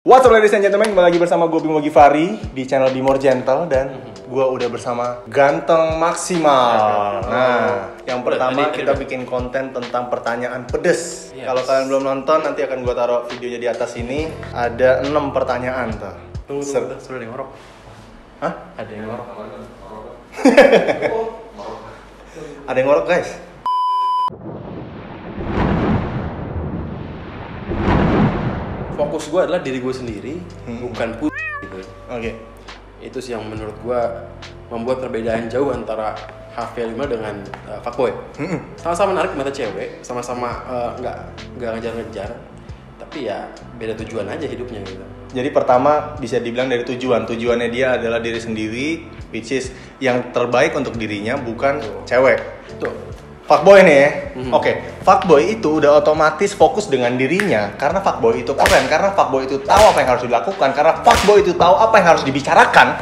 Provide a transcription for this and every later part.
What's up ladies and gentlemen, kembali lagi bersama gue Bimo Givari di channel Be More Gentle. Dan gue udah bersama Ganteng Maksimal. Nah, yang pertama kita bikin konten tentang pertanyaan pedes. Kalau kalian belum nonton, nanti akan gue taruh videonya di atas ini. Ada 6 pertanyaan tuh. Sudah ada yang ngorok. Hah? Ada yang ngorok. Ada yang ngorok guys. Fokus gue adalah diri gue sendiri, bukan gitu. Oke. Itu sih yang menurut gue membuat perbedaan jauh antara HV5 dengan fuckboy. Sama-sama menarik mata cewek, sama-sama nggak ngejar-ngejar, tapi ya beda tujuan aja hidupnya gitu. Jadi pertama bisa dibilang dari tujuannya dia adalah diri sendiri, which is yang terbaik untuk dirinya, bukan cewek. Tuh. Fuckboy nih ya. Oke, fuckboy itu udah otomatis fokus dengan dirinya karena fuckboy itu keren, karena fuckboy itu tahu apa yang harus dilakukan, karena fuckboy itu tahu apa yang harus dibicarakan,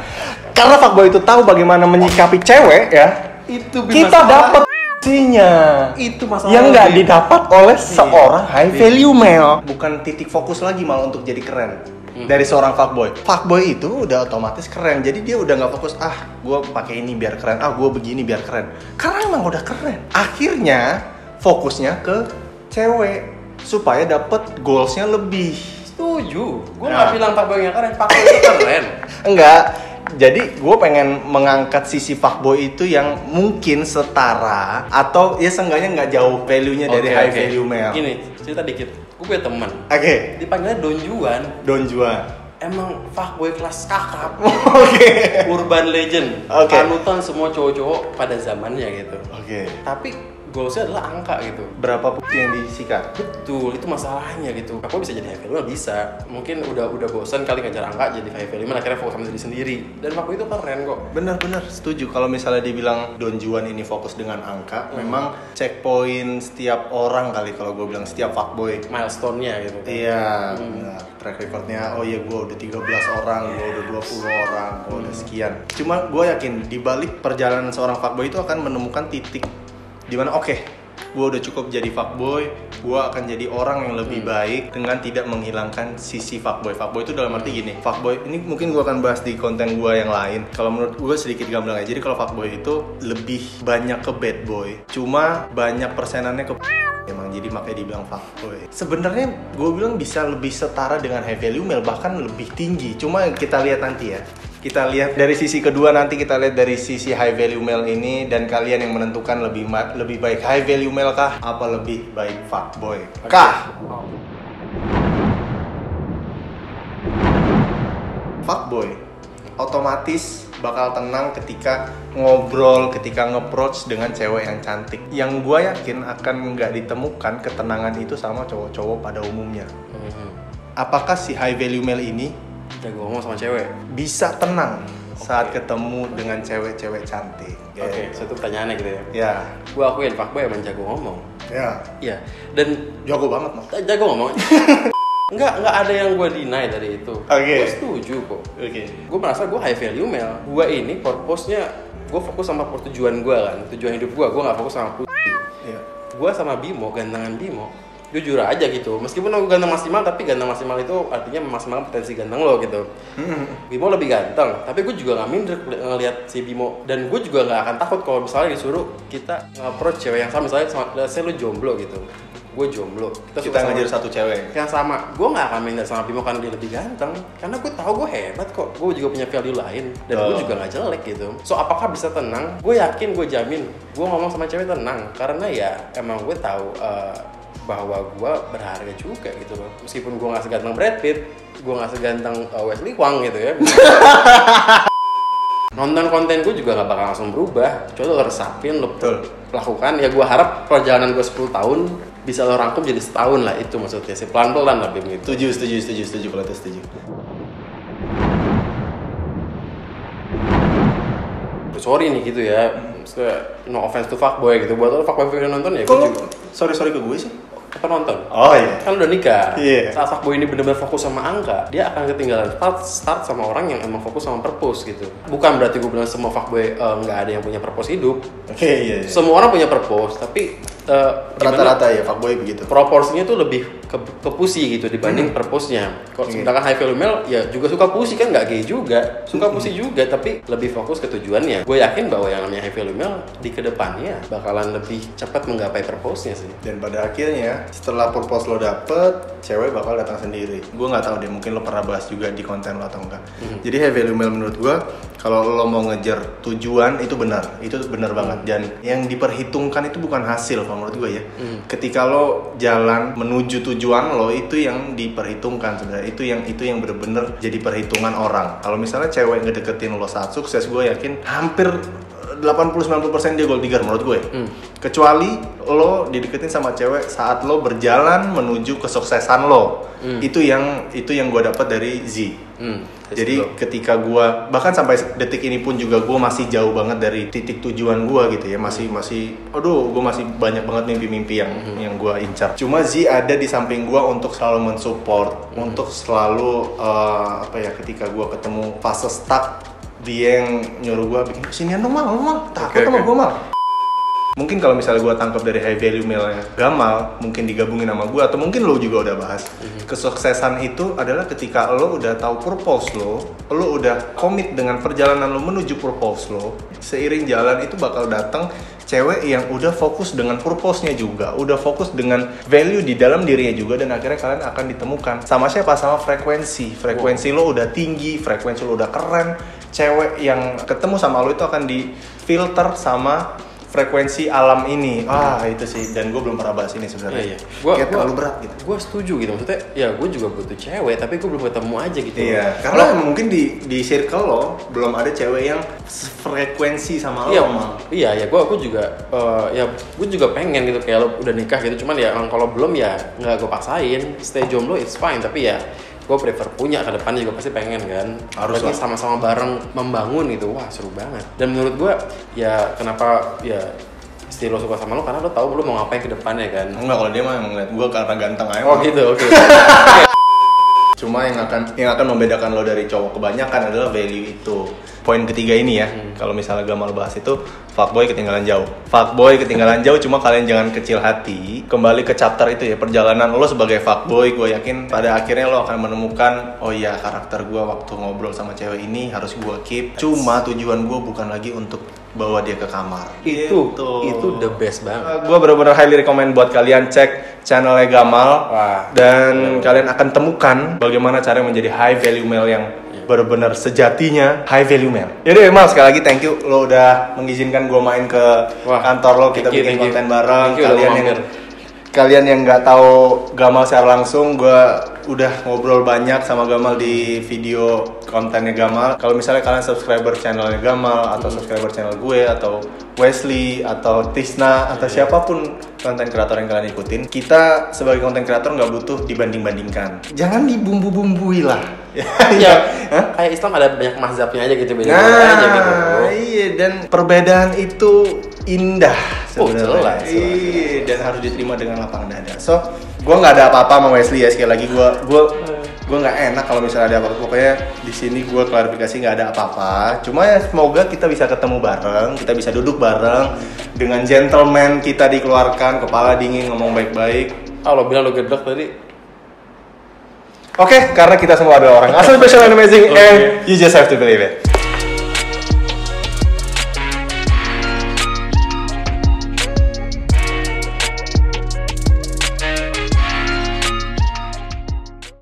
karena fuckboy itu tahu bagaimana menyikapi cewek ya. Itu kita dapat nya itu masalah yang nggak didapat oleh seorang high value male. Bukan titik fokus lagi malah untuk jadi keren dari seorang fuckboy. Fuckboy itu udah otomatis keren, jadi dia udah nggak fokus gue pakai ini biar keren, gue begini biar keren, karena emang udah keren. Akhirnya fokusnya ke cewek supaya dapet goalsnya lebih. Setuju. Gue nggak bilang fuckboy yang keren, fuckboy itu keren. Enggak. Jadi gue pengen mengangkat sisi fuckboy itu yang mungkin setara atau ya seenggaknya nggak jauh value-nya dari high value male. Gini, cerita dikit. Gue punya teman. Oke. Dipanggilnya Don Juan. Don Juan. Emang fuckboy kelas kakap. Oke. Urban legend. Panutan semua cowok-cowok pada zamannya gitu. Oke. Tapi goalsnya adalah angka gitu. Berapa putih yang disikat? Betul, itu masalahnya gitu. Aku bisa jadi high value, bisa. Mungkin udah bosan kali ngejar angka, jadi high value, akhirnya fokus sama diri sendiri. Dan waktu itu keren kok. Benar-benar setuju. Kalau misalnya dibilang Don Juan ini fokus dengan angka, memang checkpoint setiap orang kali kalau gue bilang setiap fuckboy. Milestone-nya gitu. Iya, benar. Track record-nya, oh iya gue udah 13 orang, gue udah 20 orang, gue udah sekian. Cuma gue yakin di balik perjalanan seorang fuckboy itu akan menemukan titik dimana gue udah cukup jadi fuckboy, gue akan jadi orang yang lebih baik dengan tidak menghilangkan sisi fuckboy. Fuckboy itu dalam arti gini, fuckboy ini mungkin gue akan bahas di konten gue yang lain. Kalau menurut gue sedikit gamblang aja. Jadi kalau fuckboy itu lebih banyak ke bad boy, cuma banyak persenannya ke emang, jadi makanya dibilang fuckboy. Sebenarnya gue bilang bisa lebih setara dengan high value male, bahkan lebih tinggi. Cuma kita lihat nanti ya. Kita lihat dari sisi kedua, nanti kita lihat dari sisi high value male ini, dan kalian yang menentukan lebih baik high value male kah apa lebih baik fuckboy kah. Fuckboy otomatis bakal tenang ketika ngobrol, ketika nge-approach dengan cewek yang cantik. Yang gue yakin akan nggak ditemukan ketenangan itu sama cowok-cowok pada umumnya. Apakah si high value male ini jago ngomong sama cewek? Bisa tenang saat ketemu dengan cewek-cewek cantik. Oke, so itu pertanyaannya gitu ya? Ya. Gue akuin fuckboy emang jago ngomong. Ya. Iya. Dan jago banget mah. Jago ngomong. Enggak ada yang gue deny dari itu. Gue setuju kok. Gue merasa gue high value male. Gue ini purpose-nya, gue fokus sama tujuan gue kan, tujuan hidup gue nggak fokus sama putih. Gue sama Bimo, gantengan Bimo, jujur aja gitu. Meskipun aku ganteng maksimal, tapi ganteng maksimal itu artinya memaksimalkan potensi ganteng lo gitu. Bimo lebih ganteng, tapi gue juga nggak minder ngelihat si Bimo. Dan gue juga nggak akan takut kalau misalnya disuruh kita nge-approach cewek yang sama. Misalnya saya lo jomblo gitu, gue jomblo, kita ngejar satu cewek yang sama, gue nggak akan minder sama Bimo karena dia lebih ganteng, karena gue tahu gue hebat kok, gue juga punya value lain, dan gue juga nggak jelek gitu. So apakah bisa tenang? Gue yakin, gue jamin, gue ngomong sama cewek tenang, karena ya emang gue tahu bahwa gue berharga juga gitu loh. Meskipun gue nggak seganteng Brad Pitt, gue nggak seganteng Wesley Huang gitu ya. Nonton konten gue juga gak bakal langsung berubah. Coba lo resapin, lo lakukan. Ya gue harap perjalanan gue 10 tahun bisa lo rangkum jadi setahun lah. Itu maksudnya sih, pelan-pelan lah Bim gitu. Setuju kalau itu setuju. Sorry nih gitu ya, no offense to fuckboy gitu. Buat lo fuckboy yang nonton ya gue juga. Sorry ke gue sih. Apa nonton? Oh iya. Kan udah nikah. Iya. Saat fuckboy ini benar-benar fokus sama angka, dia akan ketinggalan start sama orang yang emang fokus sama purpose gitu. Bukan berarti gue bilang semua fuckboy nggak ada yang punya purpose hidup. Iya. Semua orang punya purpose, tapi rata-rata ya fuckboy begitu. Proporsinya tuh lebih ke pussy gitu dibanding purpose-nya. Kalau sedangkan high value male ya juga suka pussy kan, nggak gay juga, suka pussy juga tapi lebih fokus ke tujuannya. Gue yakin bahwa yang namanya high value male di kedepannya bakalan lebih cepat menggapai purpose-nya sih. Dan pada akhirnya setelah purpose lo dapet, cewek bakal datang sendiri. Gue nggak tahu deh, mungkin lo pernah bahas juga di konten lo atau enggak. Jadi high value male menurut gue, kalau lo mau ngejar tujuan itu benar banget. Dan yang diperhitungkan itu bukan hasil, kalau menurut gue ya. Ketika lo jalan menuju tujuan lo, itu yang diperhitungkan sebenarnya. Itu yang bener-bener jadi perhitungan orang. Kalau misalnya cewek ngedeketin lo saat sukses, gue yakin hampir 80-90% dia gold digger menurut gue. Kecuali lo dideketin sama cewek saat lo berjalan menuju kesuksesan lo. Itu yang gue dapat dari Z. Jadi ketika gue, bahkan sampai detik ini pun juga gue masih jauh banget dari titik tujuan gue gitu ya. Gue masih banyak banget mimpi-mimpi yang gue incar. Cuma Z ada di samping gue untuk selalu mensupport, untuk selalu ketika gue ketemu fase stuck, dia yang nyuruh gue bikin kesinian dong mal, takut sama gue mal. Mungkin kalau misalnya gue tangkap dari high value male-nya Gamal, mungkin digabungin sama gue, atau mungkin lo juga udah bahas. Kesuksesan itu adalah ketika lo udah tahu purpose lo udah komit dengan perjalanan lo menuju purpose lo, seiring jalan itu bakal datang cewek yang udah fokus dengan purpose-nya juga, udah fokus dengan value di dalam dirinya juga, dan akhirnya kalian akan ditemukan. Sama siapa? Sama frekuensi lo udah tinggi, frekuensi lo udah keren. Cewek yang ketemu sama lo itu akan difilter sama frekuensi alam ini. Itu sih, dan gue belum pernah bahas ini sebenarnya. Kayak terlalu berat gitu. Gue setuju gitu, maksudnya ya gue juga butuh cewek tapi gue belum ketemu aja gitu. Iya, karena mungkin di circle lo belum ada cewek yang frekuensi sama lo. Iya, gue juga pengen gitu kayak lo udah nikah gitu, cuman ya kalau belum ya nggak gue paksain, stay jomblo it's fine, tapi ya gue prefer punya, ke depannya juga pasti pengen kan. Harus sama-sama bareng membangun gitu. Wah seru banget. Dan menurut gue ya kenapa ya istri lo suka sama lo karena lo tahu lo mau ngapain ke depannya kan. Enggak, kalau dia mah emang ngeliat gue karena ganteng aja. Gitu, oke. Cuma yang akan membedakan lo dari cowok kebanyakan adalah value itu. Poin ketiga ini ya, kalau misalnya Gamal bahas itu, fuckboy ketinggalan jauh. Fuckboy ketinggalan jauh, cuma kalian jangan kecil hati. Kembali ke chapter itu ya, perjalanan lo sebagai fuckboy, gue yakin pada akhirnya lo akan menemukan, oh iya karakter gue waktu ngobrol sama cewek ini harus gue keep. Cuma tujuan gue bukan lagi untuk bawa dia ke kamar. Itu the best banget. Gue benar-benar highly recommend buat kalian cek channelnya Gamal. Dan kalian akan temukan bagaimana cara menjadi high value male yang benar-benar sejatinya high value male. Yaudah Mal, sekali lagi thank you lo udah mengizinkan gue main ke kantor lo, kita bikin konten bareng. Kalian yang nggak tahu Gamal secara langsung, gue udah ngobrol banyak sama Gamal di video kontennya Gamal. Kalau misalnya kalian subscriber channelnya Gamal atau subscriber channel gue atau Wesley atau Tisna atau siapapun konten kreator yang kalian ikutin, kita sebagai konten kreator nggak butuh dibanding-bandingkan. Jangan dibumbu-bumbui lah. Kayak Islam ada banyak mazhabnya aja gitu, beda aja gitu. Iya, dan perbedaan itu indah sebenarnya. Jelas. Dan harus diterima dengan lapang dada. So, gue nggak ada apa-apa sama Wesley ya, sekali lagi gue nggak enak kalau misalnya ada apa-apa. Pokoknya di sini gue klarifikasi nggak ada apa-apa. Cuma ya semoga kita bisa ketemu bareng, kita bisa duduk bareng dengan gentleman kita dikeluarkan, kepala dingin, ngomong baik-baik. Lo bilang lo gedek tadi. Oke, karena kita semua adalah orang asal special and amazing, and you just have to believe it.